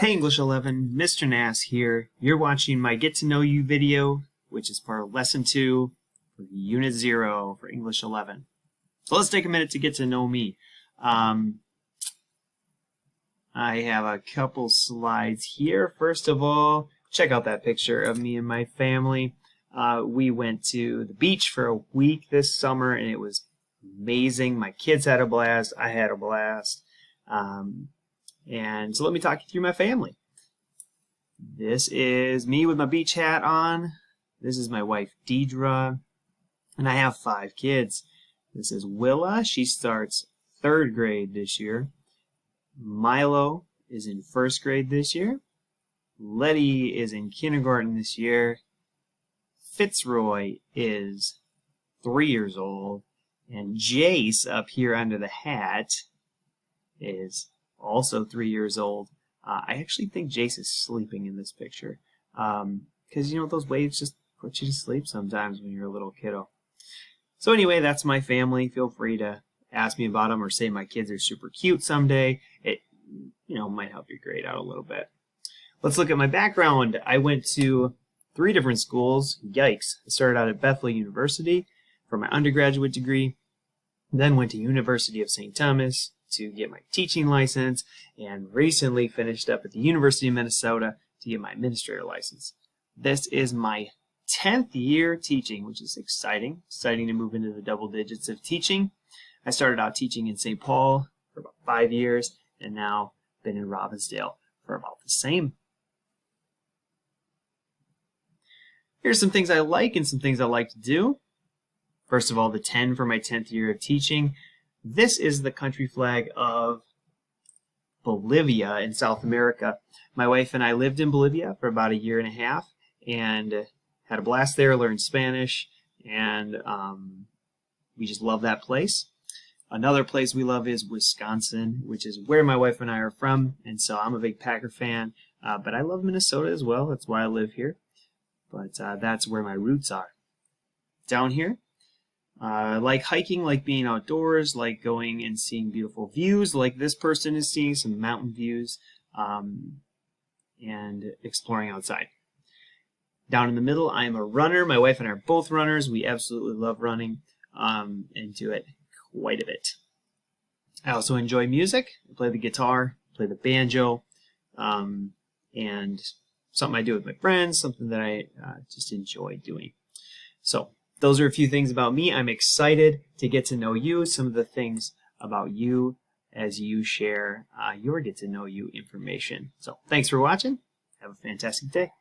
Hey English 11, Mr. Nass here. You're watching my Get to Know You video, which is part of Lesson 2 for Unit 0 for English 11. So let's take a minute to get to know me. I have a couple slides here. First of all, check out that picture of me and my family. We went to the beach for a week this summer and it was amazing. My kids had a blast. I had a blast. And so let me talk you through my family. This is me with my beach hat on. This is my wife, Deidre. And I have 5 kids. This is Willa. She starts 3rd grade this year. Milo is in 1st grade this year. Letty is in kindergarten this year. Fitzroy is 3 years old. And Jace up here under the hat is also 3 years old. I actually think Jace is sleeping in this picture. Because, you know, those waves just put you to sleep sometimes when you're a little kiddo. So anyway, that's my family. Feel free to ask me about them or say my kids are super cute someday. It, you know, might help your grade out a little bit. Let's look at my background. I went to 3 different schools. Yikes. I started out at Bethel University for my undergraduate degree. Then went to University of St. Thomas to get my teaching license, and recently finished up at the University of Minnesota to get my administrator license. This is my 10th year teaching, which is exciting. Exciting to move into the double digits of teaching. I started out teaching in St. Paul for about 5 years, and now been in Robbinsdale for about the same. Here's some things I like and some things I like to do. First of all, the 10 for my 10th year of teaching. This is the country flag of Bolivia in South America. My wife and I lived in Bolivia for about 1.5 years and had a blast there, learned Spanish, and we just love that place. Another place we love is Wisconsin, which is where my wife and I are from, and so I'm a big Packer fan, but I love Minnesota as well. That's why I live here, but that's where my roots are. Down here, like hiking, like being outdoors, like going and seeing beautiful views, like this person is seeing some mountain views, and exploring outside. Down in the middle, I am a runner. My wife and I are both runners. We absolutely love running and do it quite a bit. I also enjoy music. I play the guitar, play the banjo, and something I do with my friends, something that I just enjoy doing. So those are a few things about me. I'm excited to get to know you, some of the things about you as you share your get to know you information. So thanks for watching. Have a fantastic day.